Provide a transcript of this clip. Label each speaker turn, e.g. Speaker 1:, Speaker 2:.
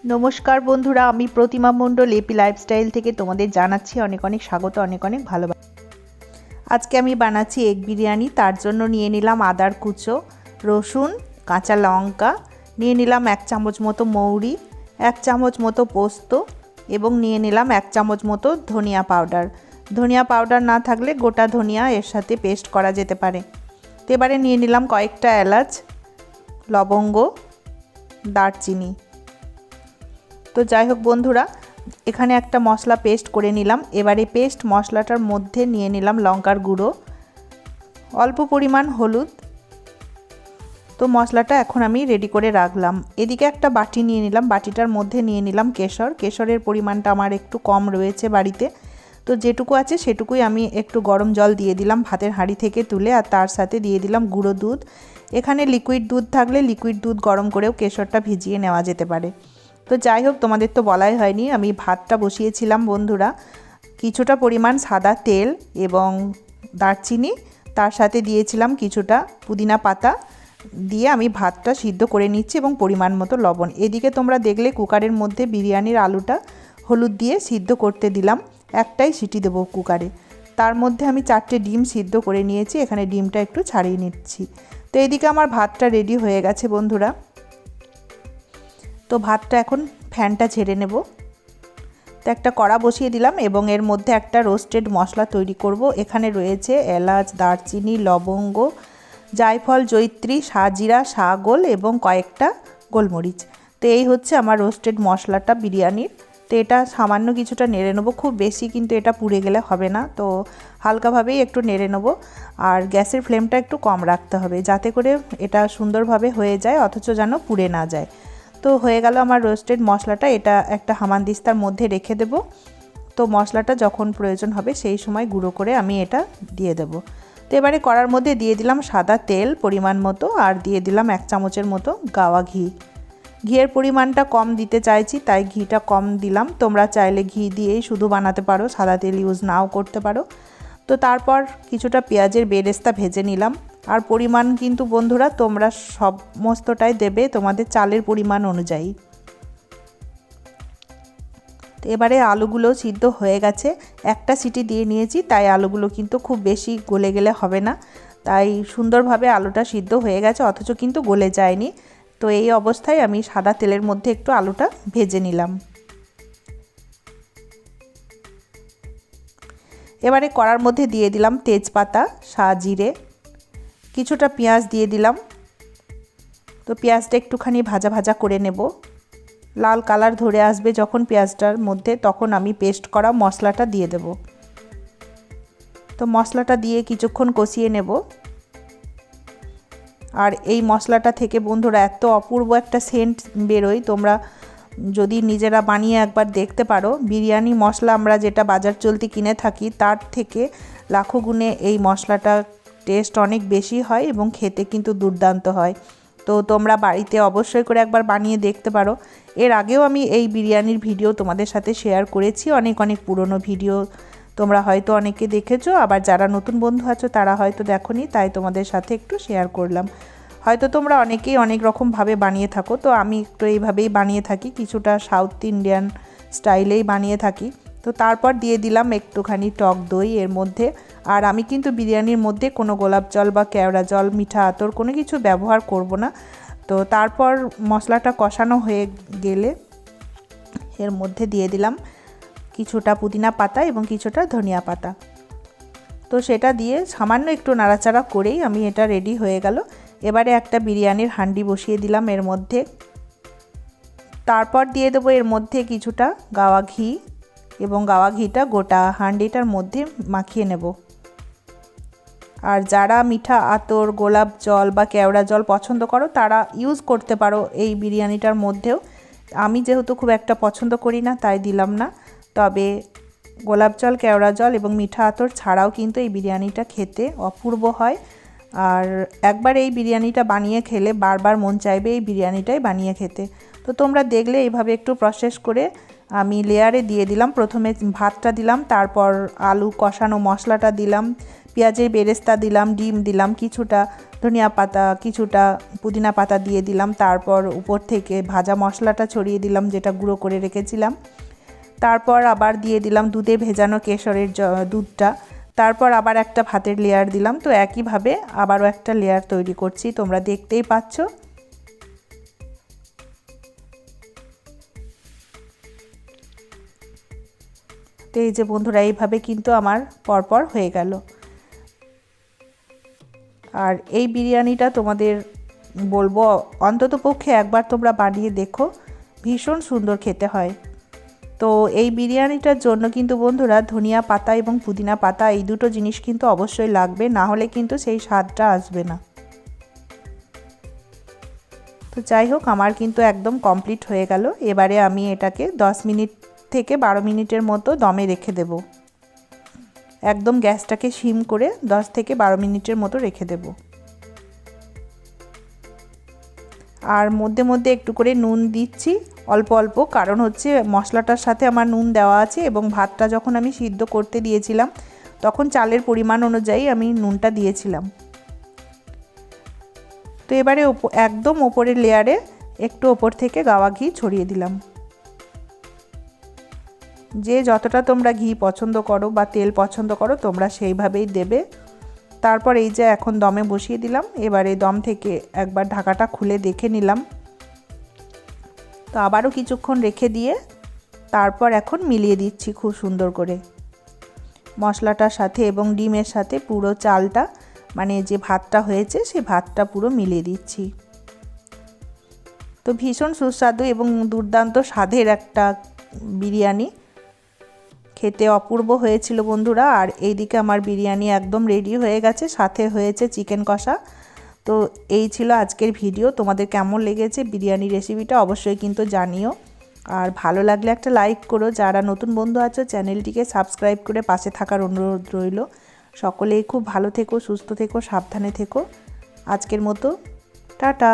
Speaker 1: নমস্কার বন্ধুরা, আমি প্রতিমা মণ্ডল এপি লাইফস্টাইল থেকে তোমাদের জানাচ্ছি অনেক অনেক স্বাগত, অনেক অনেক ভালোবাসা। আজকে আমি বানাচ্ছি এগ বিরিয়ানি। তার জন্য নিয়ে নিলাম আদার কুচো, রসুন, কাঁচা লঙ্কা, নিয়ে নিলাম 1 চামচ মতো মৌরি, 1 চামচ মতো পোস্ত এবং নিয়ে নিলাম 1 চামচ মতো ধনিয়া পাউডার। ধনিয়া পাউডার না থাকলে গোটা ধনিয়া এর সাথে পেস্ট করা যেতে পারে। তো এবারে নিয়ে নিলাম কয়েকটা এলাচ, লবঙ্গ, দারচিনি। তো যাই হোক বন্ধুরা, এখানে একটা মশলা পেস্ট করে নিলাম। এবারে পেস্ট মশলাটার মধ্যে নিয়ে নিলাম লঙ্কার গুঁড়ো, অল্প পরিমাণ হলুদ। তো মশলাটা এখন আমি রেডি করে রাখলাম। এদিকে একটা বাটি নিয়ে নিলাম, বাটিটার মধ্যে নিয়ে নিলাম কেশর। কেশরের পরিমাণটা আমার একটু কম রয়েছে বাড়িতে, তো যেটুকু আছে সেটুকুই আমি একটু গরম জল দিয়ে দিলাম ভাতের হাঁড়ি থেকে তুলে, আর তার সাথে দিয়ে দিলাম গুঁড়ো দুধ। এখানে লিকুইড দুধ থাকলে লিকুইড দুধ গরম করেও কেশরটা ভিজিয়ে নেওয়া যেতে পারে। তো যাই হোক, তোমাদের তো বলাই হয়নি, আমি ভাতটা বসিয়েছিলাম বন্ধুরা। কিছুটা পরিমাণ সাদা তেল এবং দারচিনি, তার সাথে দিয়েছিলাম কিছুটা পুদিনা পাতা দিয়ে আমি ভাতটা সিদ্ধ করে নিচ্ছি এবং পরিমাণ মতো লবণ। এদিকে তোমরা দেখলে কুকারের মধ্যে বিরিয়ানির আলুটা হলুদ দিয়ে সিদ্ধ করতে দিলাম। একটাই সিটি দেবো কুকারে। তার মধ্যে আমি 4টে ডিম সিদ্ধ করে নিয়েছি, এখানে ডিমটা একটু ছাড়িয়ে নিচ্ছি। তো এদিকে আমার ভাতটা রেডি হয়ে গেছে বন্ধুরা। তো ভাতটা এখন ফ্যানটা ঝেড়ে নেব। তো একটা কড়া বসিয়ে দিলাম এবং এর মধ্যে একটা রোস্টেড মশলা তৈরি করব। এখানে রয়েছে এলাচ, দারচিনি, লবঙ্গ, জায়ফল, জয়িত্রী, সাজিরা, শাহগোল এবং কয়েকটা গোলমরিচ। তো এই হচ্ছে আমার রোস্টেড মশলাটা বিরিয়ানির। তো এটা সামান্য কিছুটা নেড়ে নেবো, খুব বেশি কিন্তু এটা পুড়ে গেলে হবে না, তো হালকাভাবেই একটু নেড়ে নেবো। আর গ্যাসের ফ্লেমটা একটু কম রাখতে হবে যাতে করে এটা সুন্দরভাবে হয়ে যায়, অথচ যেন পুড়ে না যায়। তো হয়ে গেল আমার রোস্টেড মশলাটা। এটা একটা হামানদিস্তার মধ্যে রেখে দেব। তো মশলাটা যখন প্রয়োজন হবে সেই সময় গুঁড়ো করে আমি এটা দিয়ে দেব। তো এবারে কড়ার মধ্যে দিয়ে দিলাম সাদা তেল পরিমাণ মতো, আর দিয়ে দিলাম 1 চামচের মতো গাওয়া ঘি। ঘিয়ের পরিমাণটা কম দিতে চাইছি তাই ঘিটা কম দিলাম। তোমরা চাইলে ঘি দিয়েই শুধু বানাতে পারো, সাদা তেল ইউজ নাও করতে পারো। তো তারপর কিছুটা পেঁয়াজের বেরেস্তা ভেজে নিলাম। আর পরিমাণ কিন্তু বন্ধুরা তোমরা সমস্তটাই দেবে তোমাদের চালের পরিমাণ অনুযায়ী। তো এবারে আলুগুলো সিদ্ধ হয়ে গেছে, একটা সিটি দিয়ে নিয়েছি, তাই আলুগুলো কিন্তু খুব বেশি গলে গেলে হবে না। তাই সুন্দরভাবে আলুটা সিদ্ধ হয়ে গেছে, অথচ কিন্তু গলে যায়নি। তো এই অবস্থায় আমি সাদা তেলের মধ্যে একটু আলুটা ভেজে নিলাম। এবারে কড়ার মধ্যে দিয়ে দিলাম তেজপাতা, সাজিরে, কিছুটা পেঁয়াজ দিয়ে দিলাম। তো পেঁয়াজটা একটুখানি ভাজা ভাজা করে নেব। লাল কালার ধরে আসবে যখন পেঁয়াজটার মধ্যে, তখন আমি পেস্ট করা মশলাটা দিয়ে দেব। তো মশলাটা দিয়ে কিছুক্ষণ কষিয়ে নেব। আর এই মশলাটা থেকে বন্ধুরা এত অপূর্ব একটা সেন্ট বেরোয়, তোমরা যদি নিজেরা বানিয়ে একবার দেখতে পারো। বিরিয়ানি মশলা আমরা যেটা বাজার চলতি কিনে থাকি তার থেকে লাখো গুণে এই মশলাটা টেস্ট অনেক বেশি হয় এবং খেতে কিন্তু দুর্দান্ত হয়। তো তোমরা বাড়িতে অবশ্যই করে একবার বানিয়ে দেখতে পারো। এর আগেও আমি এই বিরিয়ানির ভিডিও তোমাদের সাথে শেয়ার করেছি, অনেক অনেক পুরনো ভিডিও। তোমরা হয়তো অনেকে দেখেছো, আবার যারা নতুন বন্ধু আছো তারা হয়তো দেখোনি, তাই তোমাদের সাথে একটু শেয়ার করলাম। হয়তো তোমরা অনেকেই অনেক রকমভাবে বানিয়ে থাকো, তো আমি একটু এইভাবেই বানিয়ে থাকি, কিছুটা সাউথ ইন্ডিয়ান স্টাইলেই বানিয়ে থাকি। তো তারপর দিয়ে দিলাম একটুখানি টক দই এর মধ্যে। আর আমি কিন্তু বিরিয়ানির মধ্যে কোনো গোলাপ জল বা কেওড়া জল, মিঠা আতর কোনো কিছু ব্যবহার করব না। তো তারপর মশলাটা কষানো হয়ে গেলে এর মধ্যে দিয়ে দিলাম কিছুটা পুদিনা পাতা এবং কিছুটা ধনিয়া পাতা। তো সেটা দিয়ে সামান্য একটু নাড়াচাড়া করেই আমি এটা রেডি হয়ে গেল। এবারে একটা বিরিয়ানির হাঁডি বসিয়ে দিলাম এর মধ্যে। তারপর দিয়ে দেবো এর মধ্যে কিছুটা গাওয়া ঘি, এবং গাওয়া ঘিটা গোটা হাঁডিটার মধ্যে মাখিয়ে নেব। আর যারা মিঠা আতর, গোলাপ জল বা কেওড়া জল পছন্দ করো তারা ইউজ করতে পারো এই বিরিয়ানিটার মধ্যেও। আমি যেহেতু খুব একটা পছন্দ করি না তাই দিলাম না। তবে গোলাপ জল, কেওড়া জল এবং মিঠা আতর ছাড়াও কিন্তু এই বিরিয়ানিটা খেতে অপূর্ব হয়। আর একবার এই বিরিয়ানিটা বানিয়ে খেলে বারবার মন চাইবে এই বিরিয়ানিটাই বানিয়ে খেতে। তো তোমরা দেখলে এইভাবে একটু প্রসেস করে আমি লেয়ারে দিয়ে দিলাম। প্রথমে ভাতটা দিলাম, তারপর আলু কষানো মশলাটা দিলাম, পেঁয়াজের বেরেস্তা দিলাম, ডিম দিলাম কিছুটা, ধনিয়া পাতা, কিছুটা পুদিনা পাতা দিয়ে দিলাম। তারপর উপর থেকে ভাজা মশলাটা ছড়িয়ে দিলাম, যেটা গুঁড়ো করে রেখেছিলাম। তারপর আবার দিয়ে দিলাম দুধে ভেজানো কেশরের দুধটা। তারপর আবার একটা ভাতের লেয়ার দিলাম। তো একইভাবে আবারও একটা লেয়ার তৈরি করছি, তোমরা দেখতেই পাচ্ছ। তো এই যে বন্ধুরা, এইভাবে কিন্তু আমার পরপর হয়ে গেল। আর এই বিরিয়ানিটা তোমাদের বলবো অন্ততপক্ষে একবার তোমরা বানিয়ে দেখো, ভীষণ সুন্দর খেতে হয়। তো এই বিরিয়ানিটার জন্য কিন্তু বন্ধুরা ধনিয়া পাতা এবং পুদিনা পাতা এই দুটো জিনিস কিন্তু অবশ্যই লাগবে, না হলে কিন্তু সেই স্বাদটা আসবে না। তো যাই হোক, আমার কিন্তু একদম কমপ্লিট হয়ে গেল। এবারে আমি এটাকে 10 মিনিট থেকে 12 মিনিটের মতো দমে রেখে দেব। একদম গ্যাসটাকে সিম করে 10 থেকে 12 মিনিটের মতো রেখে দেব। আর মধ্যে মধ্যে একটু করে নুন দিচ্ছি, অল্প অল্প, কারণ হচ্ছে মশলাটার সাথে আমার নুন দেওয়া আছে এবং ভাতটা যখন আমি সিদ্ধ করতে দিয়েছিলাম তখন চালের পরিমাণ অনুযায়ী আমি নুনটা দিয়েছিলাম। তো এবারে একদম ওপরের লেয়ারে একটু ওপর থেকে গাওয়া ঘি ছড়িয়ে দিলাম। যে যতটা তোমরা ঘি পছন্দ করো বা তেল পছন্দ করো তোমরা সেইভাবেই দেবে। তারপর এই যে এখন দমে বসিয়ে দিলাম। এবারে দম থেকে একবার ঢাকাটা খুলে দেখে নিলাম। তো আবারও কিছুক্ষণ রেখে দিয়ে তারপর এখন মিলিয়ে দিচ্ছি খুব সুন্দর করে মশলাটার সাথে এবং ডিমের সাথে পুরো চালটা, মানে যে ভাতটা হয়েছে সেই ভাতটা পুরো মিলিয়ে দিচ্ছি। তো ভীষণ সুস্বাদু এবং দুর্দান্ত স্বাদের একটা বিরিয়ানি, খেতে অপূর্ব হয়েছিল বন্ধুরা। আর এইদিকে আমার বিরিয়ানি একদম রেডি হয়ে গেছে, সাথে হয়েছে চিকেন কষা। তো এই ছিল আজকের ভিডিও। তোমাদের কেমন লেগেছে বিরিয়ানি রেসিপিটা অবশ্যই কিন্তু জানিও। আর ভালো লাগলে একটা লাইক করো। যারা নতুন বন্ধু আছো চ্যানেলটিকে সাবস্ক্রাইব করে পাশে থাকার অনুরোধ রইল। সকলেই খুব ভালো থেকো, সুস্থ থেকো, সাবধানে থেকো। আজকের মতো টাটা।